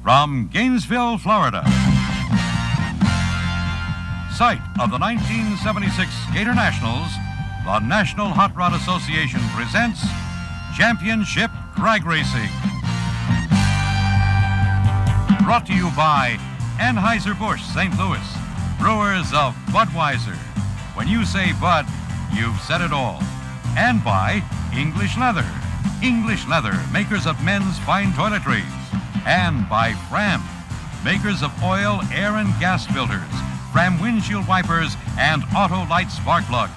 From Gainesville, Florida, site of the 1976 Gatornationals, the National Hot Rod Association presents Championship Drag Racing. Brought to you by Anheuser-Busch, St. Louis, brewers of Budweiser. When you say Bud, you've said it all. And by English Leather. English Leather, makers of men's fine toiletries. And by Fram, makers of oil, air, and gas filters, Fram windshield wipers, and auto light spark plugs.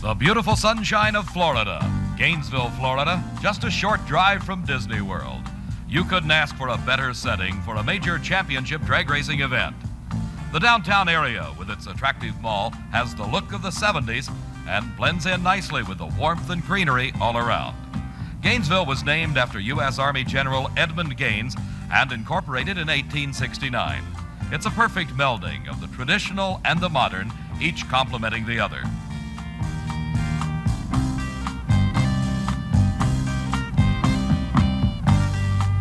The beautiful sunshine of Florida, Gainesville, Florida, just a short drive from Disney World. You couldn't ask for a better setting for a major championship drag racing event. The downtown area with its attractive mall has the look of the 70s and blends in nicely with the warmth and greenery all around. Gainesville was named after U.S. Army General Edmund Gaines and incorporated in 1869. It's a perfect melding of the traditional and the modern, each complementing the other.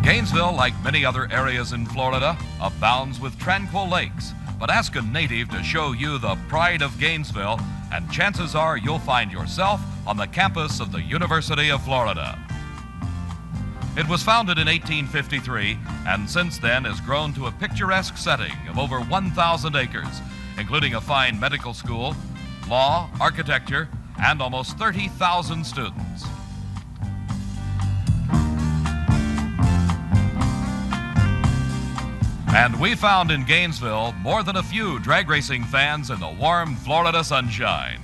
Gainesville, like many other areas in Florida, abounds with tranquil lakes. But ask a native to show you the pride of Gainesville, and chances are you'll find yourself on the campus of the University of Florida. It was founded in 1853, and since then has grown to a picturesque setting of over 1,000 acres, including a fine medical school, law, architecture, and almost 30,000 students. And we found in Gainesville more than a few drag racing fans in the warm Florida sunshine.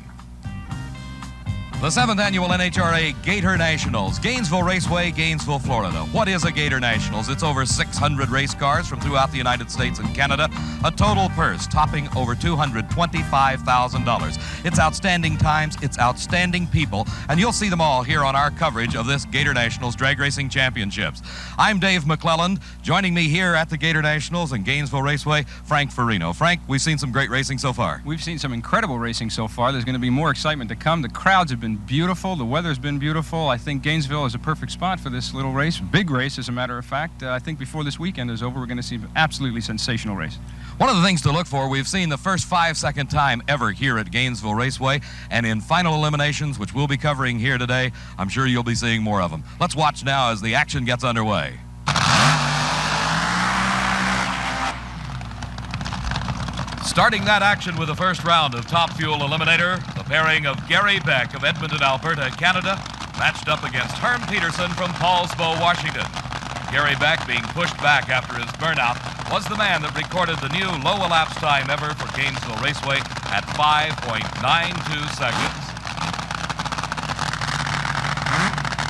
The 7th annual NHRA Gatornationals, Gainesville Raceway, Gainesville, Florida. What is a Gatornationals? It's over 600 race cars from throughout the United States and Canada, a total purse topping over $225,000. It's outstanding times, it's outstanding people, and you'll see them all here on our coverage of this Gatornationals Drag Racing Championships. I'm Dave McClelland. Joining me here at the Gatornationals and Gainesville Raceway, Frank Farino. Frank, we've seen some great racing so far. We've seen some incredible racing so far. There's going to be more excitement to come. The crowds have been beautiful. The weather's been beautiful. I think Gainesville is a perfect spot for this little race. Big race, as a matter of fact. I think before this weekend is over, we're going to see an absolutely sensational race. One of the things to look for, we've seen the first 5-second time ever here at Gainesville Raceway, and in final eliminations, which we'll be covering here today, I'm sure you'll be seeing more of them. Let's watch now as the action gets underway. Starting that action with the first round of Top Fuel Eliminator, the pairing of Gary Beck of Edmonton, Alberta, Canada, matched up against Herm Peterson from Paulsbo, Washington. Gary Beck, being pushed back after his burnout, was the man that recorded the new low elapsed time ever for Gainesville Raceway at 5.92 seconds.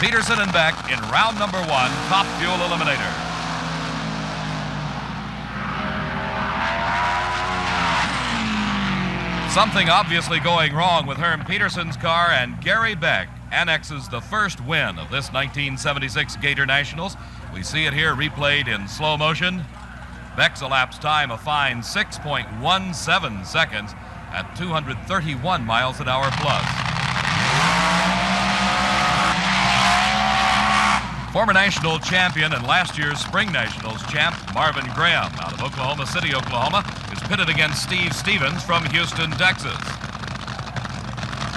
Peterson and Beck in round number 1, Top Fuel Eliminator. Something obviously going wrong with Herm Peterson's car, and Gary Beck annexes the first win of this 1976 Gatornationals. We see it here replayed in slow motion. Beck's elapsed time a fine 6.17 seconds at 231 miles an hour plus. Former national champion and last year's Spring Nationals champ Marvin Graham out of Oklahoma City, Oklahoma, is pitted against Steve Stevens from Houston, Texas.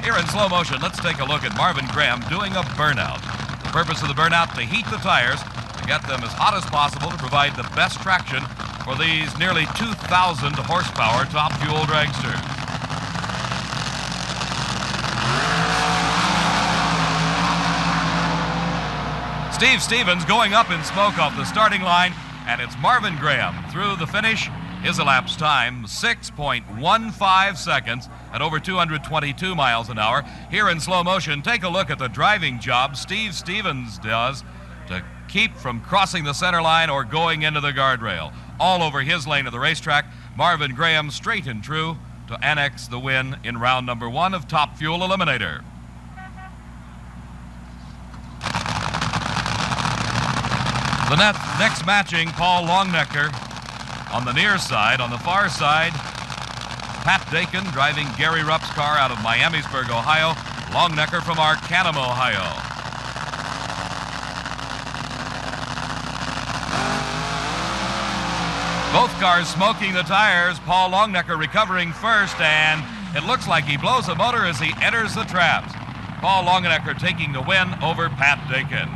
Here in slow motion, let's take a look at Marvin Graham doing a burnout. The purpose of the burnout, to heat the tires, to get them as hot as possible to provide the best traction for these nearly 2,000 horsepower Top Fuel dragsters. Steve Stevens going up in smoke off the starting line, and it's Marvin Graham through the finish. His elapsed time, 6.15 seconds at over 222 miles an hour. Here in slow motion, take a look at the driving job Steve Stevens does to keep from crossing the center line or going into the guardrail. All over his lane of the racetrack, Marvin Graham straight and true to annex the win in round number 1 of Top Fuel Eliminator. The next matching, Paul Longnecker on the near side. On the far side, Pat Dakin driving Gary Rupp's car out of Miamisburg, Ohio. Longnecker from Arcanum, Ohio. Both cars smoking the tires. Paul Longnecker recovering first, and it looks like he blows the motor as he enters the traps. Paul Longnecker taking the win over Pat Dakin.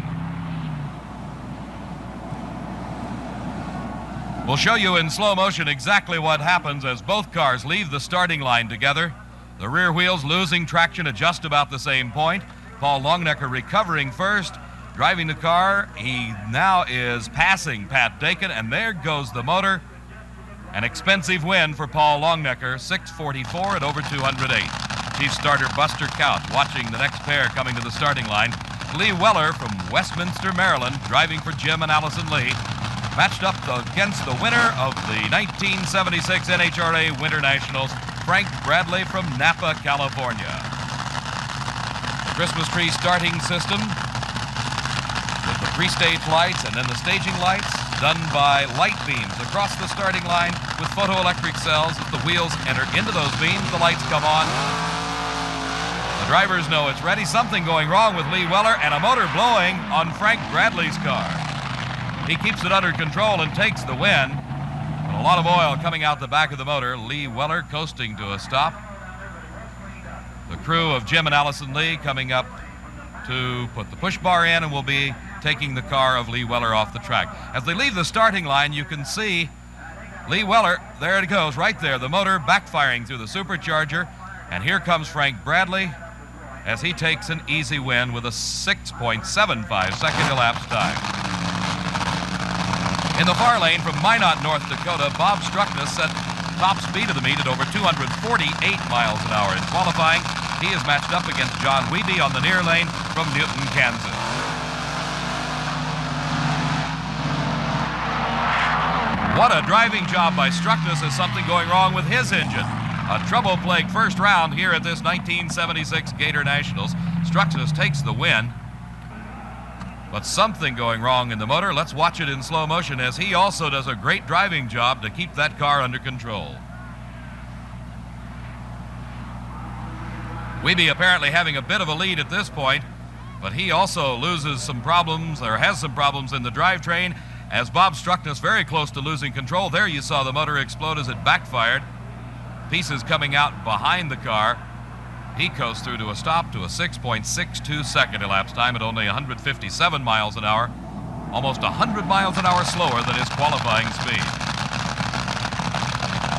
We'll show you in slow motion exactly what happens as both cars leave the starting line together. The rear wheels losing traction at just about the same point. Paul Longnecker recovering first, driving the car. He now is passing Pat Dakin, and there goes the motor. An expensive win for Paul Longnecker, 644 at over 208. Chief starter Buster Couch watching the next pair coming to the starting line. Lee Weller from Westminster, Maryland, driving for Jim and Allison Lee, matched up against the winner of the 1976 NHRA Winter Nationals, Frank Bradley from Napa, California. The Christmas tree starting system with the pre-stage lights and then the staging lights done by light beams across the starting line with photoelectric cells. As the wheels enter into those beams, the lights come on. The drivers know it's ready. Something going wrong with Lee Weller, and a motor blowing on Frank Bradley's car. He keeps it under control and takes the win. But a lot of oil coming out the back of the motor. Lee Weller coasting to a stop. The crew of Jim and Allison Lee coming up to put the push bar in and will be taking the car of Lee Weller off the track. As they leave the starting line, you can see Lee Weller, there it goes, right there, the motor backfiring through the supercharger. And here comes Frank Bradley as he takes an easy win with a 6.75 second elapsed time. In the far lane from Minot, North Dakota, Bob Struckness set top speed of the meet at over 248 miles an hour. In qualifying, he is matched up against John Wiebe on the near lane from Newton, Kansas. What a driving job by Struckness as something going wrong with his engine. A trouble-plagued first round here at this 1976 Gator Nationals. Struckness takes the win. But something going wrong in the motor. Let's watch it in slow motion as he also does a great driving job to keep that car under control. Wiebe apparently having a bit of a lead at this point, but he also loses some problems, or has some problems in the drivetrain, as Bob Struckness very close to losing control. There you saw the motor explode as it backfired. Pieces coming out behind the car. He coasts through to a stop to a 6.62 second elapsed time at only 157 miles an hour, almost 100 miles an hour slower than his qualifying speed.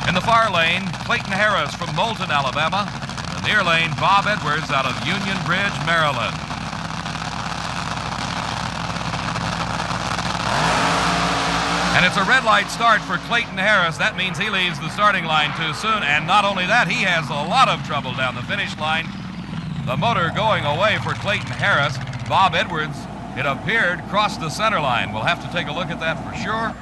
In the far lane, Clayton Harris from Moulton, Alabama. In the near lane, Bob Edwards out of Union Bridge, Maryland. And it's a red light start for Clayton Harris. That means he leaves the starting line too soon. And not only that, he has a lot of trouble down the finish line. The motor going away for Clayton Harris. Bob Edwards, it appeared, crossed the center line. We'll have to take a look at that for sure,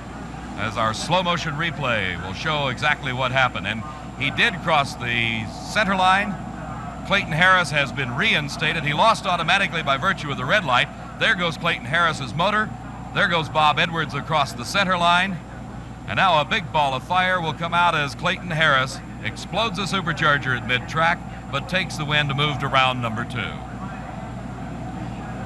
as our slow motion replay will show exactly what happened. And he did cross the center line. Clayton Harris has been reinstated. He lost automatically by virtue of the red light. There goes Clayton Harris's motor. There goes Bob Edwards across the center line. And now a big ball of fire will come out as Clayton Harris explodes the supercharger at mid-track, but takes the win to move to round number 2.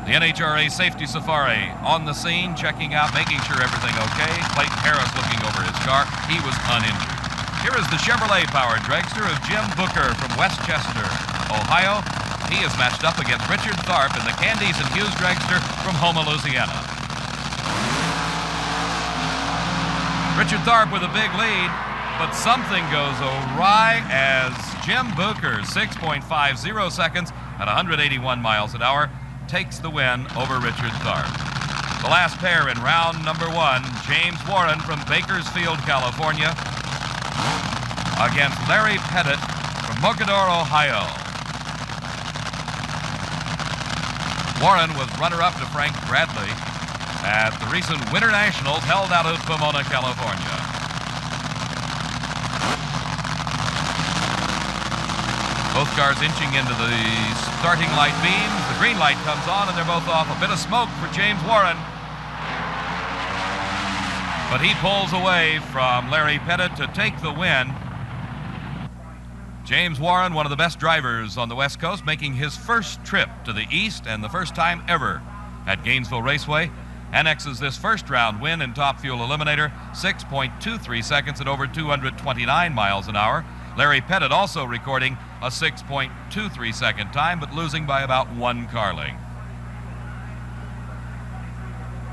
The NHRA Safety Safari on the scene, checking out, making sure everything okay. Clayton Harris looking over his car. He was uninjured. Here is the Chevrolet-powered dragster of Jim Booker from Westchester, Ohio. He is matched up against Richard Tharp in the Candies and Hughes dragster from Houma, Louisiana. Richard Tharp with a big lead, but something goes awry as Jim Booker, 6.50 seconds at 181 miles an hour, takes the win over Richard Tharp. The last pair in round number 1, James Warren from Bakersfield, California, against Larry Pettit from Mogador, Ohio. Warren was runner-up to Frank Bradley at the recent Winter Nationals held out of Pomona, California. Both cars inching into the starting light beams. The green light comes on and they're both off. A bit of smoke for James Warren. but he pulls away from Larry Pettit to take the win. James Warren, one of the best drivers on the West Coast, making his first trip to the East and the first time ever at Gainesville Raceway, annexes this first round win in Top Fuel Eliminator, 6.23 seconds at over 229 miles an hour. Larry Pettit also recording a 6.23 second time, but losing by about 1 car length.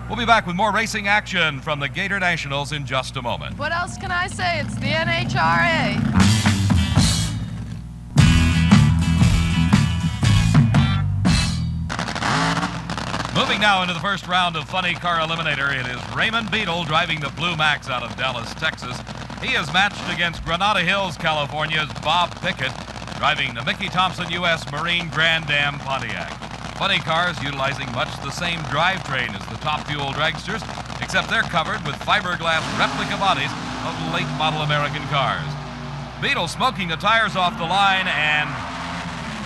We'll be back with more racing action from the Gatornationals in just a moment. What else can I say? It's the NHRA. Moving now into the first round of Funny Car Eliminator, it is Raymond Beadle driving the Blue Max out of Dallas, Texas. He is matched against Granada Hills, California's Bob Pickett, driving the Mickey Thompson U.S. Marine Grand Am Pontiac. Funny cars utilizing much the same drivetrain as the Top Fuel dragsters, except they're covered with fiberglass replica bodies of late model American cars. Beadle smoking the tires off the line, and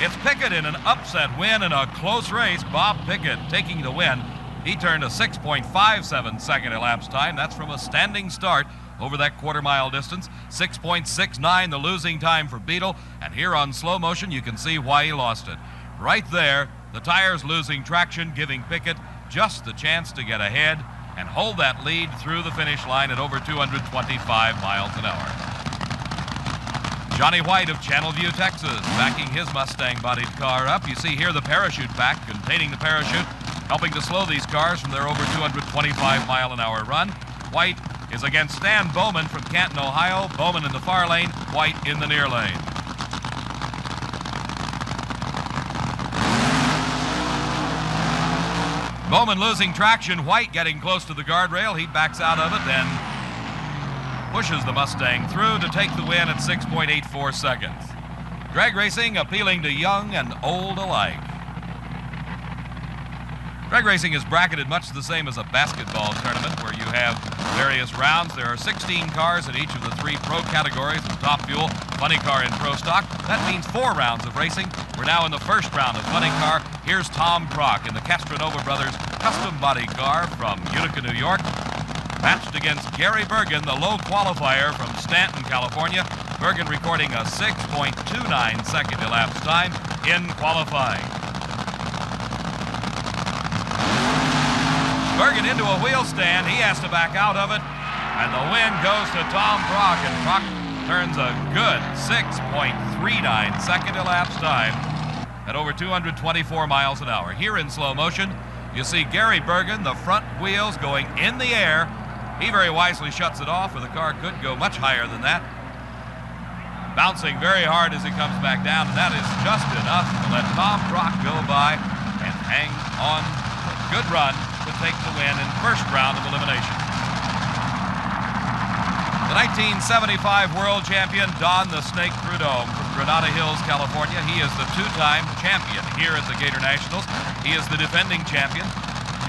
it's Pickett in an upset win in a close race. Bob Pickett taking the win. He turned a 6.57 second elapsed time. That's from a standing start over that quarter-mile distance. 6.69 the losing time for Beadle. And here on slow motion, you can see why he lost it. Right there, the tires losing traction, giving Pickett just the chance to get ahead and hold that lead through the finish line at over 225 miles an hour. Johnny White of Channelview, Texas, backing his Mustang-bodied car up. You see here the parachute pack containing the parachute, helping to slow these cars from their over 225-mile-an-hour run. White is against Stan Bowman from Canton, Ohio. Bowman in the far lane, White in the near lane. Bowman losing traction, White getting close to the guardrail. He backs out of it, then pushes the Mustang through to take the win at 6.84 seconds. Drag racing appealing to young and old alike. Drag racing is bracketed much the same as a basketball tournament where you have various rounds. There are 16 cars in each of the 3 pro categories of Top Fuel, Funny Car, and Pro Stock. That means 4 rounds of racing. We're now in the first round of Funny Car. Here's Tom Kroc in the Castronova Brothers custom body car from Utica, New York, matched against Gary Bergen, the low qualifier from Stanton, California. Bergen recording a 6.29 second elapsed time in qualifying. Bergen into a wheel stand. He has to back out of it, and the win goes to Tom Kroc, and Kroc turns a good 6.39 second elapsed time at over 224 miles an hour. Here in slow motion, you see Gary Bergen, the front wheels going in the air. He very wisely shuts it off, or the car could go much higher than that. Bouncing very hard as he comes back down, and that is just enough to let Tom Kroc go by and hang on a good run to take the win in first round of elimination. The 1975 world champion, Don the Snake Prudhomme from Granada Hills, California. He is the 2-time champion here at the Gatornationals. He is the defending champion.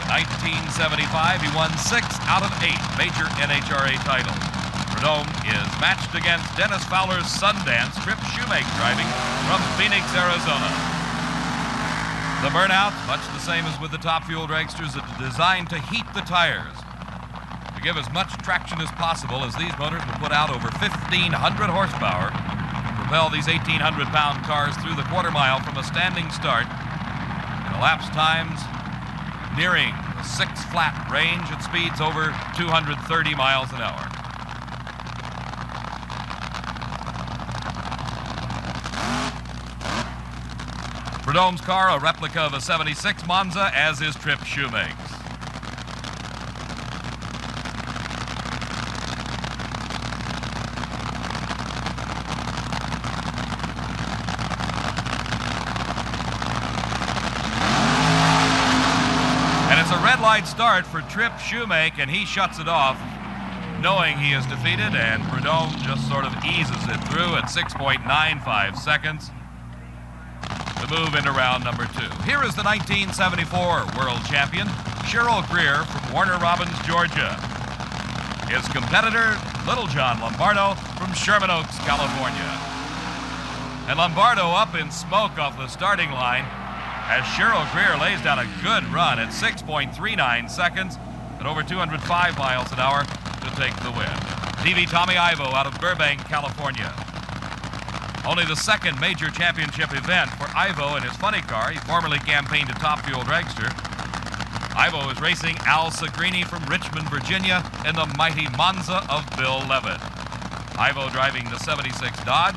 In 1975, he won 6 out of 8 major NHRA titles. Prudhomme is matched against Dennis Fowler's Sundance, Trip Shoemake driving from Phoenix, Arizona. The burnouts, much the same as with the Top Fuel dragsters, are designed to heat the tires to give as much traction as possible, as these motors will put out over 1,500 horsepower to propel these 1,800-pound cars through the quarter mile from a standing start. And elapsed times nearing the 6 flat range at speeds over 230 miles an hour. Prudhomme's car, a replica of a '76 Monza, as is Trip Shoemake's. And it's a red light start for Trip Shoemake, and he shuts it off, knowing he is defeated, and Prudhomme just sort of eases it through at 6.95 seconds. To move into round number 2. Here is the 1974 world champion, Cheryl Greer from Warner Robins, Georgia. His competitor, Little John Lombardo from Sherman Oaks, California. And Lombardo up in smoke off the starting line as Cheryl Greer lays down a good run at 6.39 seconds at over 205 miles an hour to take the win. TV Tommy Ivo out of Burbank, California. Only the second major championship event for Ivo in his funny car. He formerly campaigned at Top Fuel Dragster. Ivo is racing Al Sagrini from Richmond, Virginia in the mighty Monza of Bill Levitt. Ivo driving the 76 Dodge.